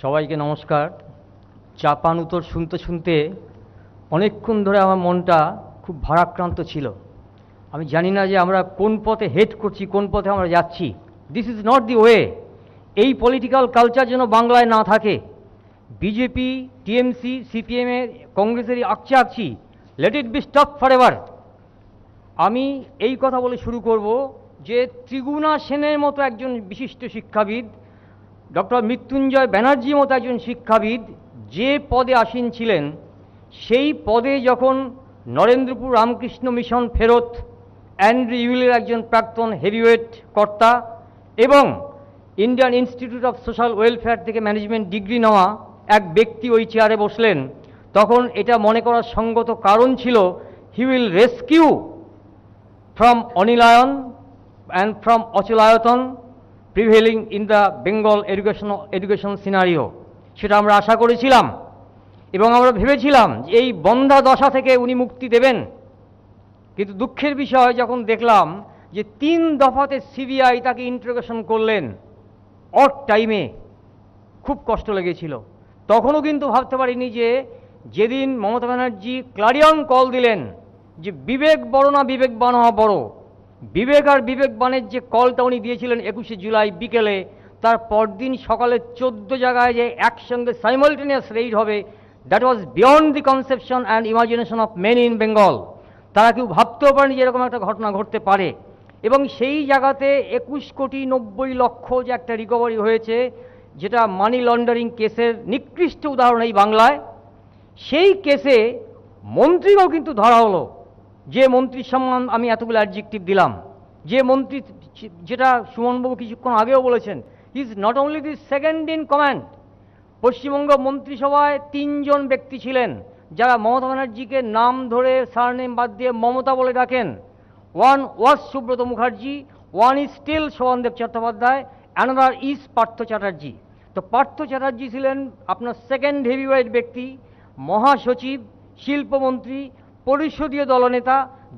সবাইকে নমস্কার। চাপান উত্তর শুনতে শুনতে অনেকক্ষণ ধরে আমার মনটা খুব ভারাক্রান্ত ছিল। আমি জানি না যে আমরা কোন পথে হেড করছি, কোন পথে আমরা যাচ্ছি। This is not the way. এই পলিটিক্যাল কালচার যেন বাংলায় না থাকে। বিজেপি, টিএমসি, সিপিএমে, কংগ্রেসেরই আকছি, let it be stop forever. আমি এই কথা বলে শুরু করব যে ত্রিগুণা সেনের মতো একজন বিশিষ্ট শিক্ষাবিদ, ডক্টর মৃত্যুঞ্জয় ব্যানার্জির মতো একজন শিক্ষাবিদ যে পদে আসীন ছিলেন, সেই পদে যখন নরেন্দ্রপুর রামকৃষ্ণ মিশন ফেরত, অ্যান্ড্রু ইউলের একজন প্রাক্তন হেভিওয়েট কর্তা এবং Indian institute of social welfare থেকে ম্যানেজমেন্ট ডিগ্রি নেওয়া এক ব্যক্তি ওই চেয়ারে বসলেন, তখন এটা মনে করার সঙ্গত কারণ ছিল হি উইল রেস্কিউ ফ্রম অনিলায়ন অ্যান্ড ফ্রম অচলায়তন prevailing in the Bengal education scenario. সেটা আমরা আশা করেছিলাম এবং আমরা ভেবেছিলাম যে এই বন্ধা দশা থেকে উনি মুক্তি দেবেন। কিন্তু দুঃখের বিষয় যখন দেখলাম যে 3 দফাতে সিবিআই তাকে ইন্টারোগেশন করলেন অড টাইমে, খুব কষ্ট লেগেছিল। তখনও কিন্তু ভাবতে পারিনি যে যেদিন মমতা ব্যানার্জি ক্লারিয়ন কল দিলেন যে বিবেক বড় না বিবেকবান হওয়া বড়, বিবেক আর বিবেকবানের যে কলটা উনি দিয়েছিলেন 21শে জুলাই বিকেলে, তার পরদিন সকালে 14 জায়গায় যে একসঙ্গে সাইমালটেনিয়াস রেইড হবে, that was beyond the conception and imagination of many in Bengal. তারা কেউ ভাবতেও পারেনি যে এরকম একটা ঘটনা ঘটতে পারে। এবং সেই জায়গাতে 21,90,00,000 যে একটা রিকভারি হয়েছে, যেটা মানি লন্ডারিং কেসের নিকৃষ্ট উদাহরণ এই বাংলায়, সেই কেসে মন্ত্রীও কিন্তু ধরা হলো। যে মন্ত্রীর সম্মান আমি এতগুলো অ্যাডজেক্টিভ দিলাম, যে মন্ত্রী, যেটা সুমনবাবু কিছুক্ষণ আগেও বলেছেন, he is not only the second in command. Paschimbanga মন্ত্রিসভায় 3 জন ব্যক্তি ছিলেন যারা মমতা ব্যানার্জিকে নাম ধরে সারনেম বাদ দিয়ে মমতা বলে ডাকেন। One was Subrata Mukherjee, one is still Sobhandeb Chattopadhyay, another is Partha Chatterjee. তো পার্থ চ্যাটার্জি ছিলেন আপনার সেকেন্ড হেভিওয়েট ব্যক্তি, মহাসচিব, শিল্পমন্ত্রী, পরিষদীয় দলনেতা,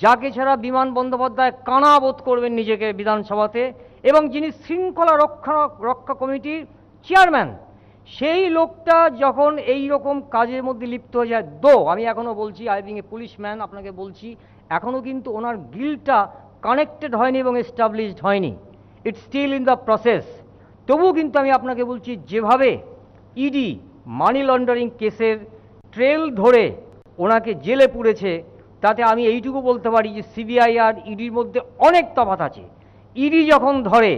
যাকে ছাড়া বিমান বন্দ্যোপাধ্যায় কানা বোধ করবেন নিজেকে বিধানসভাতে, এবং যিনি শৃঙ্খলা রক্ষা কমিটির চেয়ারম্যান। সেই লোকটা যখন এই রকম কাজের মধ্যে লিপ্ত হয়ে যায়, আমি এখনও বলছি, আই বিং এ পুলিশম্যান আপনাকে বলছি, এখনও কিন্তু ওনার গিলটা কানেক্টেড হয়নি এবং এস্টাবলিশড হয়নি। It's still in the process. তবুও কিন্তু আমি আপনাকে বলছি, যেভাবে ইডি মানি লন্ডারিং কেসের ট্রেল ধরে ওনাকে জেলে পুরেছে, তাতে আমি এইটুকু বলতে পারি যে সিবিআই আর ইডির মধ্যে অনেক তফাৎ আছে। ইডি যখন ধরে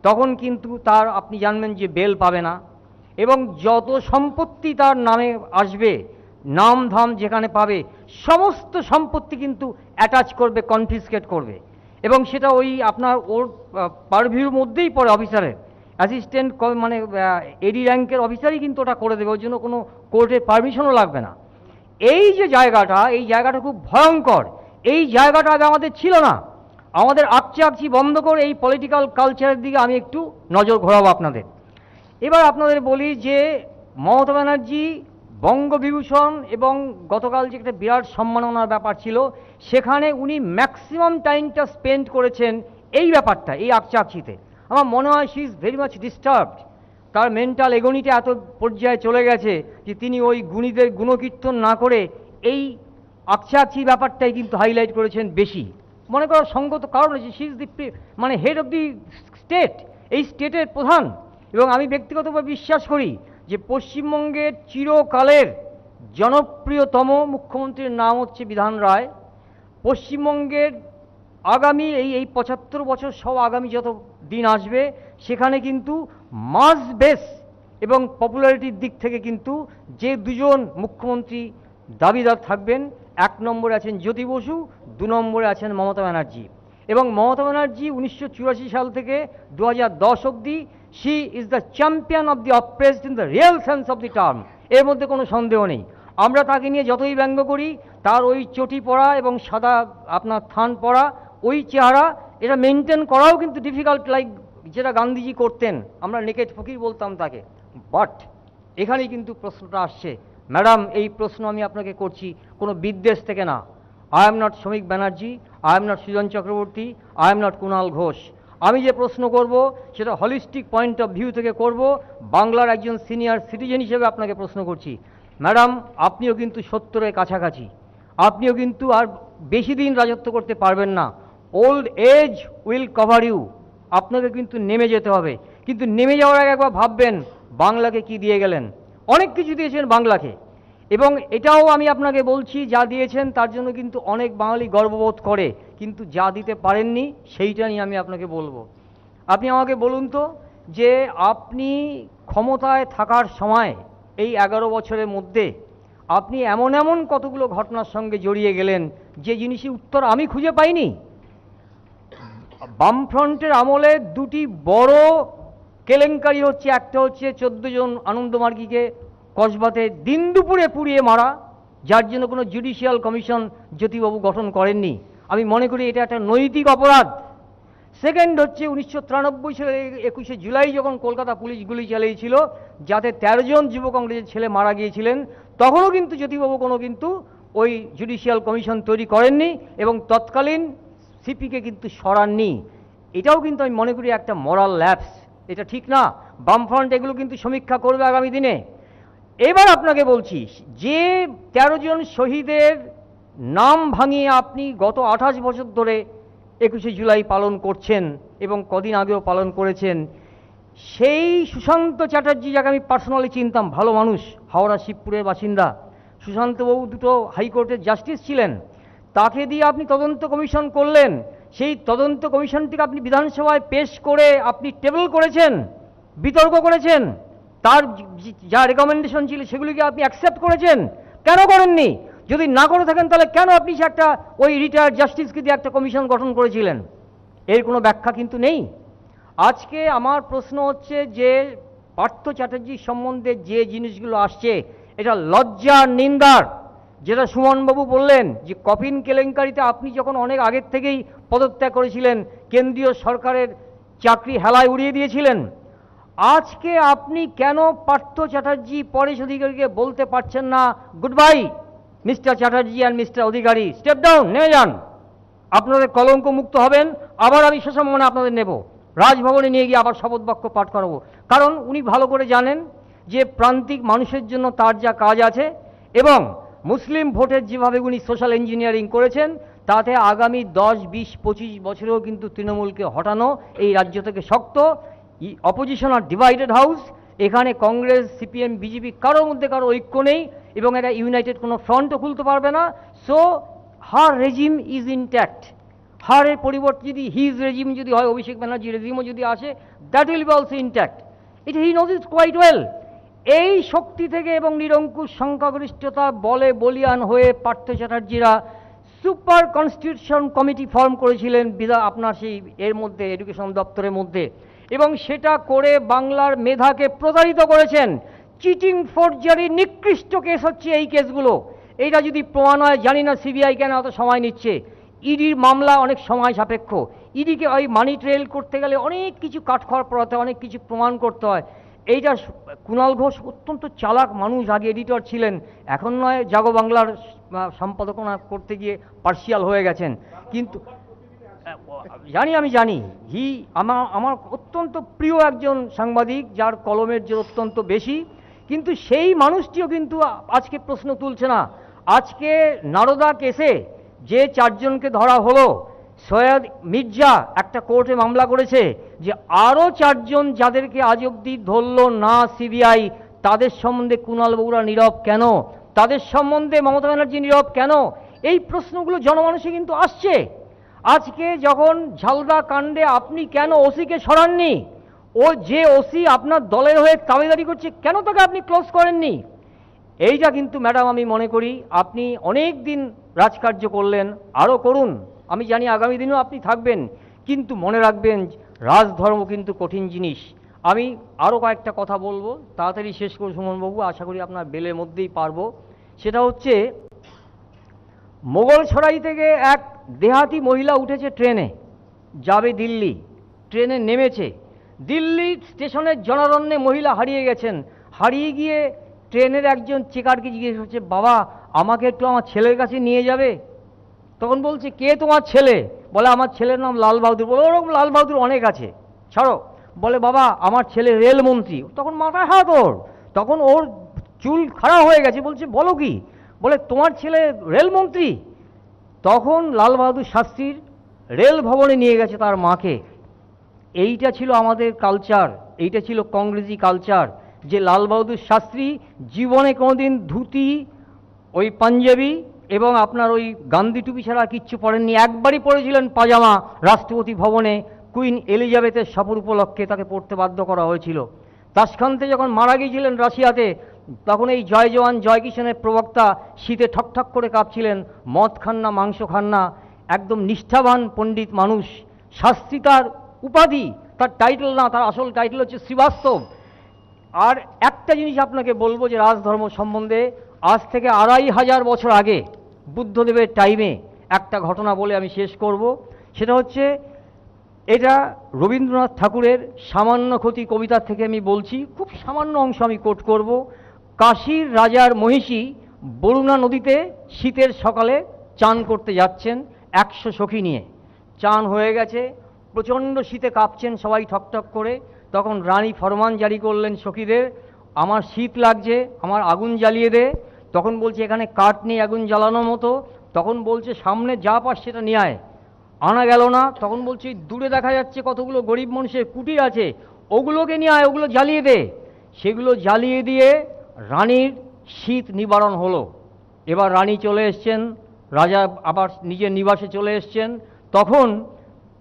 তখন কিন্তু তার, আপনি জানবেন যে বেল পাবে না, এবং যত সম্পত্তি তার নামে আসবে, নাম ধাম যেখানে পাবে, সমস্ত সম্পত্তি কিন্তু অ্যাটাচ করবে, কনফিসকেট করবে। এবং সেটা ওই আপনার ওর পারভিউর মধ্যেই পড়ে, অফিসারের অ্যাসিস্ট্যান্ট, মানে এডি র্যাঙ্কের অফিসারই কিন্তু ওটা করে দেবে, ওই জন্য কোনো কোর্টের পারমিশনও লাগবে না। এই যে জায়গাটা, এই জায়গাটা খুব ভয়ঙ্কর। এই জায়গাটা আগে আমাদের ছিল না। আমাদের আকছি বন্ধ করে এই পলিটিক্যাল কালচারের দিকে আমি একটু নজর ঘোরাবো আপনাদের। এবার আপনাদের বলি যে মমতা ব্যানার্জি বঙ্গবিভূষণ এবং গতকাল যে একটা বিরাট সম্মাননার ব্যাপার ছিল, সেখানে উনি ম্যাক্সিমাম টাইমটা স্পেন্ড করেছেন এই ব্যাপারটা, এই আকছিতে। আমার মনে হয় she is very much disturbed. তার মেন্টাল এগোনিটা এত পর্যায়ে চলে গেছে যে তিনি ওই গুণীদের গুণকীর্তন না করে এই আকছি ব্যাপারটাই কিন্তু হাইলাইট করেছেন বেশি। মনে করার সঙ্গত কারণ হচ্ছে শি ইজ দি মানে হেড অফ দি স্টেট, এই স্টেটের প্রধান। এবং আমি ব্যক্তিগতভাবে বিশ্বাস করি যে পশ্চিমবঙ্গের চিরকালের জনপ্রিয়তম মুখ্যমন্ত্রীর নাম হচ্ছে বিধান রায়। পশ্চিমবঙ্গের আগামী এই 75 বছর সব আগামী যত দিন আসবে, সেখানে কিন্তু মাস বেস এবং পপুলারিটির দিক থেকে কিন্তু যে 2 জন মুখ্যমন্ত্রী দাবিদার থাকবেন, 1 নম্বরে আছেন জ্যোতি বসু, 2 নম্বরে আছেন মমতা ব্যানার্জি। এবং মমতা ব্যানার্জি 1984 সাল থেকে 2010 অবধি she is the champion of the oppressed in the real sense of the term, এর মধ্যে কোনো সন্দেহ নেই। আমরা তাকে নিয়ে যতই ব্যঙ্গ করি, তার ওই চটি পরা এবং সাদা আপনার থান পরা ওই চেহারা, এটা মেনটেন করাও কিন্তু ডিফিকাল্ট, লাইক যেটা গান্ধীজি করতেন, আমরা নেকেট ফকির বলতাম তাকে। বাট এখানেই কিন্তু প্রশ্নটা আসছে, ম্যাডাম, এই প্রশ্ন আমি আপনাকে করছি কোনো বিদ্বেষ থেকে না। আই এম নট শ্রমিক Banerjee, I am not Srijan Chakraborty, I am not Kunal Ghosh. আমি যে প্রশ্ন করব সেটা হলিস্টিক পয়েন্ট অফ ভিউ থেকে করব, বাংলার একজন সিনিয়র সিটিজেন হিসেবে আপনাকে প্রশ্ন করছি। ম্যাডাম, আপনিও কিন্তু 70-এর কাছাকাছি, আপনিও কিন্তু আর বেশি দিন রাজত্ব করতে পারবেন না। Old age will cover you, আপনাকে কিন্তু নেমে যেতে হবে। কিন্তু নেমে যাওয়ার আগে একবার ভাববেন বাংলাকে কি দিয়ে গেলেন। অনেক কিছু দিয়েছেন বাংলাকে, এবং এটাও আমি আপনাকে বলছি, যা দিয়েছেন তার জন্য কিন্তু অনেক বাঙালি গর্ববোধ করে, কিন্তু যা দিতে পারেননি সেইটা নিয়ে আমি আপনাকে বলবো। আপনি আমাকে বলুন তো, যে আপনি ক্ষমতায় থাকার সময় এই 11 বছরের মধ্যে আপনি এমন এমন কতগুলো ঘটনার সঙ্গে জড়িয়ে গেলেন যে জিনিসের উত্তর আমি খুঁজে পাইনি। বামফ্রন্টের আমলে দুটি বড় কেলেঙ্কারি হচ্ছে, একটা হচ্ছে 14 জন আনন্দমার্গীকে কসবাতে দিন দুপুরে পুড়িয়ে মারা, যার জন্য কোনো জুডিশিয়াল কমিশন জ্যোতিবাবু গঠন করেননি। আমি মনে করি এটা একটা নৈতিক অপরাধ। সেকেন্ড হচ্ছে 1993 সালে 21শে জুলাই যখন কলকাতা পুলিশ গুলি চালিয়েছিল, যাতে 13 জন যুব কংগ্রেসের ছেলে মারা গিয়েছিলেন, তখনও কিন্তু জ্যোতিবাবু কিন্তু ওই জুডিশিয়াল কমিশন তৈরি করেননি এবং তৎকালীন সিপিকে কিন্তু সরাননি। এটাও কিন্তু আমি মনে করি একটা মরাল ল্যাপস, এটা ঠিক না। বামফ্রন্ট এগুলো কিন্তু সমীক্ষা করবে আগামী দিনে। এবার আপনাকে বলছি, যে 13 জন শহীদের নাম ভাঙিয়ে আপনি গত 28 বছর ধরে 21শে জুলাই পালন করছেন এবং কদিন আগেও পালন করেছেন, সেই সুশান্ত চ্যাটার্জি, যাকে আমি পার্সোনালি চিনতাম, ভালো মানুষ, হাওড়া শিবপুরের বাসিন্দা, সুশান্তবাবু দুটো হাইকোর্টের জাস্টিস ছিলেন, তাকে দিয়ে আপনি তদন্ত কমিশন করলেন। সেই তদন্ত কমিশনটিকে আপনি বিধানসভায় পেশ করে আপনি টেবল করেছেন, বিতর্ক করেছেন, তার যা রেকমেন্ডেশন ছিল সেগুলিকে আপনি অ্যাকসেপ্ট করেছেন। কেন করেননি? যদি না করে থাকেন তাহলে কেন আপনি সে একটা ওই রিটায়ার্ড জাস্টিসকে দিয়ে একটা কমিশন গঠন করেছিলেন? এর কোনো ব্যাখ্যা কিন্তু নেই। আজকে আমার প্রশ্ন হচ্ছে যে পার্থ চ্যাটার্জির সম্বন্ধে যে জিনিসগুলো আসছে, এটা লজ্জার, নিন্দার। যেটা সুমনবাবু বললেন যে কফিন কেলেঙ্কারিতে আপনি যখন অনেক আগের থেকেই পদত্যাগ করেছিলেন, কেন্দ্রীয় সরকারের চাকরি হেলায় উড়িয়ে দিয়েছিলেন, আজকে আপনি কেন পার্থ চ্যাটার্জি পরেশ অধিকারীকে বলতে পারছেন না, good bye mister Chatterjee and mister Adhikari, step down, নেমে যান, আপনাদের কলঙ্ক মুক্ত হবেন। আবার আমি সুসম্মানে আপনাদের নেব, রাজভবনে নিয়ে গিয়ে আবার শপথ বাক্য পাঠ করাবো। কারণ উনি ভালো করে জানেন যে প্রান্তিক মানুষের জন্য তার যা কাজ আছে, এবং মুসলিম ভোটের যেভাবে উনি সোশ্যাল ইঞ্জিনিয়ারিং করেছেন, তাতে আগামী 10, 20, 25 বছরেও কিন্তু তৃণমূলকে হটানো এই রাজ্য থেকে শক্ত। অপোজিশন আর ডিভাইডেড হাউস, এখানে কংগ্রেস, সিপিএম, বিজেপি কারোর মধ্যে কারো ঐক্য নেই এবং এটা ইউনাইটেড কোনো ফ্রন্টও খুলতে পারবে না। So her regime is intact. হারের পরিবর্তে যদি হিজ রেজিম যদি হয়, অভিষেক ব্যানার্জি রেজিমও যদি আসে, that will be also intact. এটা he knows it quite well. এই শক্তি থেকে এবং নিরঙ্কুশ সংখ্যাগরিষ্ঠতা বলে বলিয়ান হয়ে পার্থ চ্যাটার্জিরা সুপার কনস্টিটিউশন কমিটি ফর্ম করেছিলেন আপনার সেই এর মধ্যে, এডুকেশন দপ্তরের মধ্যে, এবং সেটা করে বাংলার মেধাকে প্রতারিত করেছেন। চিটিং, ফোর্জারি, নিকৃষ্ট কেস হচ্ছে এই কেসগুলো। এইটা যদি প্রমাণ হয়, জানি না সিবিআই কেন অত সময় নিচ্ছে। ইডির মামলা অনেক সময় সাপেক্ষ। ইডিকে ওই মানি ট্রেল করতে গেলে অনেক কিছু কাঠখড় পড়াতে হয়, অনেক কিছু প্রমাণ করতে হয়। এইটা কুণাল ঘোষ অত্যন্ত চালাক মানুষ, আগে এডিটর ছিলেন, এখন নয় জাগো বাংলার সম্পাদকনা করতে গিয়ে পার্সিয়াল হয়ে গেছেন। কিন্তু আমি জানি আমার অত্যন্ত প্রিয় একজন সাংবাদিক, যার কলমের জোর অত্যন্ত বেশি, কিন্তু সেই মানুষটিও কিন্তু আজকে প্রশ্ন তুলছে না। আজকে নারদা কেসে যে 4 জনকে ধরা হলো, সৈয়দ মির্জা একটা কোর্টে মামলা করেছে যে আরও 4 জন যাদেরকে আজ অবধি ধরল না সিবিআই, তাদের সম্বন্ধে কুণালবাবুরা নীরব কেন? তাদের সম্বন্ধে মমতা ব্যানার্জি নীরব কেন? এই প্রশ্নগুলো জনমানসে কিন্তু আসছে। আজকে যখন ঝালদা কাণ্ডে আপনি কেন ওসিকে সরাননি? ও যে ওসি আপনার দলের হয়ে দাবিদারি করছে, কেন তাকে আপনি ক্লোজ করেননি? এইটা কিন্তু ম্যাডাম আমি মনে করি আপনি অনেক দিন রাজকার্য করলেন, আরও করুন, আমি জানি আগামী দিনেও আপনি থাকবেন, কিন্তু মনে রাখবেন রাজধর্ম কিন্তু কঠিন জিনিস। আমি আরও কয়েকটা কথা বলবো, তাড়াতাড়ি শেষ করব সুমনবাবু, আশা করি আপনার বেলের মধ্যেই পারবো। সেটা হচ্ছে মোগলছড়াই থেকে এক দেহাতি মহিলা উঠেছে ট্রেনে, যাবে দিল্লি। ট্রেনে নেমেছে, দিল্লি স্টেশনের জনারণ্যে মহিলা হারিয়ে গেছেন। হারিয়ে গিয়ে ট্রেনের একজন চেকারকে জিজ্ঞেস করছে, বাবা আমাকে একটু আমার ছেলের কাছে নিয়ে যাবে? তখন বলছে কে তোমার ছেলে? বলে আমার ছেলের নাম লাল বাহাদুর। বলে ওরকম লাল বাহাদুর অনেক আছে, ছাড়ো। বলে বাবা আমার ছেলে রেলমন্ত্রী। তখন মাথায় হাত ওর, তখন ওর চুল খাড়া হয়ে গেছে, বলছে বলো কি? বলে তোমার ছেলে রেলমন্ত্রী। তখন লাল বাহাদুর শাস্ত্রীর রেল ভবনে নিয়ে গেছে তার মাকে। এইটা ছিল আমাদের কালচার, এইটা ছিল কংগ্রেসি কালচার, যে লাল বাহাদুর শাস্ত্রী জীবনে কোনোদিন ধুতি, ওই পাঞ্জাবি এবং আপনার ওই গান্ধী টুপি ছাড়া কিচ্ছু পরেননি। একবারই পরেছিলেন পাজামা রাষ্ট্রপতি ভবনে, কুইন এলিজাবেথের সফর উপলক্ষে তাকে পড়তে বাধ্য করা হয়েছিল। তাশখান্তে যখন মারা গিয়েছিলেন রাশিয়াতে, তখন এই জয় জওয়ান জয় কিষাণের প্রবক্তা শীতে ঠকঠক করে কাঁপছিলেন, মদ খান না, মাংস খান না, একদম নিষ্ঠাবান পণ্ডিত মানুষ। শাস্ত্রী তার উপাধি, তার টাইটেল না, তার আসল টাইটেল হচ্ছে শ্রীবাস্তব। আর একটা জিনিস আপনাকে বলবো যে রাজধর্ম সম্বন্ধে, আজ থেকে 2500 বছর আগে বুদ্ধদেবের টাইমে একটা ঘটনা বলে আমি শেষ করব। সেটা হচ্ছে, এটা রবীন্দ্রনাথ ঠাকুরের সামান্য ক্ষতি কবিতা থেকে আমি বলছি, খুব সামান্য অংশ আমি কোট করব। কাশীর রাজার মহিষী বরুণা নদীতে শীতের সকালে চান করতে যাচ্ছেন 100 সখী নিয়ে। চান হয়ে গেছে, প্রচণ্ড শীতে কাঁপছেন সবাই ঠকঠক করে। তখন রানী ফরমান জারি করলেন সখীদের, আমার শীত লাগছে, আমার আগুন জ্বালিয়ে দে। তখন বলছে এখানে কাঠ নেই আগুন জ্বালানোর মতো। তখন বলছে সামনে যা পাস সেটা নিয়ে আয়। আনা গেল না। তখন বলছে দূরে দেখা যাচ্ছে কতগুলো গরিব মানুষের কুটির আছে, ওগুলোকে নিয়ে আয়, ওগুলো জ্বালিয়ে দে। সেগুলো জ্বালিয়ে দিয়ে রানীর শীত নিবারণ হলো। এবার রানী চলে এসছেন, রাজা আবার নিজের নিবাসে চলে এসছেন। তখন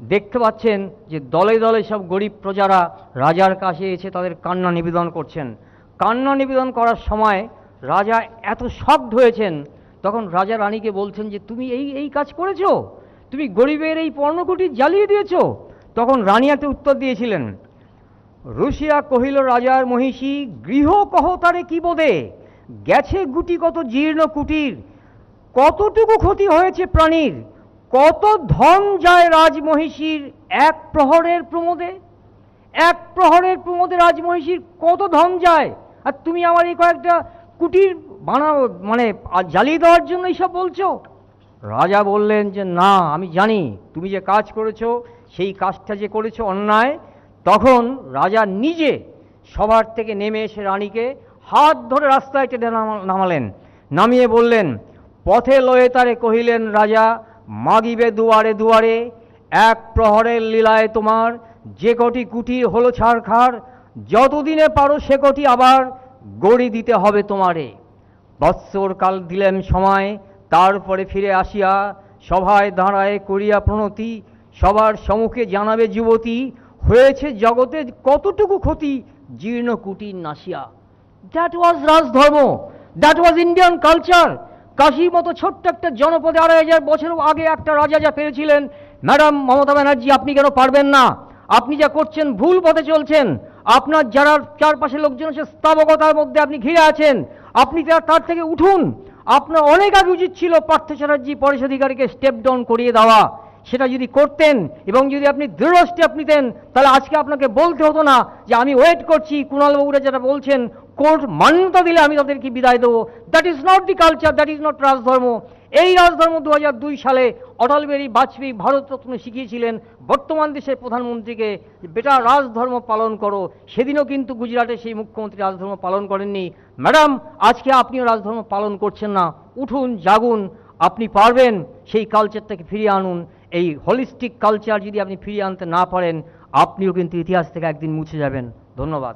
দেখতে পাচ্ছেন যে দলে দলে সব গরিব প্রজারা রাজার কাছে এসে তাদের কান্না নিবেদন করছেন। কান্না নিবেদন করার সময় রাজা এত শকড হয়েছেন, তখন রাজা রানীকে বলছেন যে তুমি এই কাজ করেছো, তুমি গরিবের এই পর্ণকুটির জ্বালিয়ে দিয়েছো। তখন রানী একটা উত্তর দিয়েছিলেন, রুশিয়া কহিল রাজার মহিষী, গৃহ কহ তারে কি বোধে, গেছে গুটি কত জীর্ণ কুটির, কতটুকু ক্ষতি হয়েছে প্রাণীর, কত ধন যায় রাজমহিষীর এক প্রহরের প্রমোদে। এক প্রহরের প্রমোদে রাজমহিষীর কত ধন যায়, আর তুমি আমার এই কয়েকটা কুটির বানাও মানে জ্বালিয়ে দেওয়ার জন্য এইসব বলছো। রাজা বললেন যে না, আমি জানি তুমি যে কাজ করেছো সেই কাজটা যে করেছো অন্যায়। তখন রাজা নিজে সবার থেকে নেমে এসে রানীকে হাত ধরে রাস্তায় টেনে নামালেন, নামিয়ে বললেন, পথে লয়ে তারে কহিলেন রাজা, মাগিবে দুয়ারে দুয়ারে, এক প্রহরের লীলায় তোমার যে কটি কুটির হলো ছাড়খাড়, যতদিনে পারো সে কটি আবার গড়ি দিতে হবে তোমারে। বৎসর কাল দিলেন সময়, তারপরে ফিরে আসিয়া সভায় দাঁড়ায় করিয়া প্রণতি, সবার সম্মুখে জানাবে যুবতী, হয়েছে জগতে কতটুকু ক্ষতি জীর্ণ কুটির নাসিয়া। That was rajdharma, that was Indian culture. কাশীর মতো ছোট্ট একটা জনপদে 2500 বছর আগে একটা রাজা যা পেরেছিলেন, ম্যাডাম মমতা ব্যানার্জি আপনি কেন পারবেন না? আপনি যা করছেন ভুল পথে চলছেন। আপনার যারা চারপাশে লোকজন সে স্থাবকতার মধ্যে আপনি ঘিরে আছেন, আপনি তার থেকে উঠুন। আপনার অনেক আগে উচিত ছিল পার্থ চ্যাটার্জি পরেশ অধিকারীকে স্টেপ ডাউন করিয়ে দেওয়া। সেটা যদি করতেন এবং যদি আপনি দৃঢ় স্টেপ নিতেন, তাহলে আজকে আপনাকে বলতে হতো না যে আমি ওয়েট করছি, কুণালবাবুরা যেটা বলছেন কোর্ট মান্যতা দিলে আমি তাদেরকে বিদায় দেবো। That is not the culture, that is not rajdharma. এই রাজধর্ম 2002 সালে অটল বিহারী বাজপেয়ী ভারতরত্ন শিখিয়েছিলেন বর্তমান দেশের প্রধানমন্ত্রীকে, বেটা রাজধর্ম পালন করো। সেদিনও কিন্তু গুজরাটে সেই মুখ্যমন্ত্রী রাজধর্ম পালন করেননি। ম্যাডাম আজকে আপনিও রাজধর্ম পালন করছেন না, উঠুন, জাগুন, আপনি পারবেন। সেই কালচারটাকে ফিরিয়ে আনুন। এই হোলিস্টিক কালচার যদি আপনি ফিরিয়ে আনতে না পারেন, আপনিও কিন্তু ইতিহাস থেকে একদিন মুছে যাবেন। ধন্যবাদ।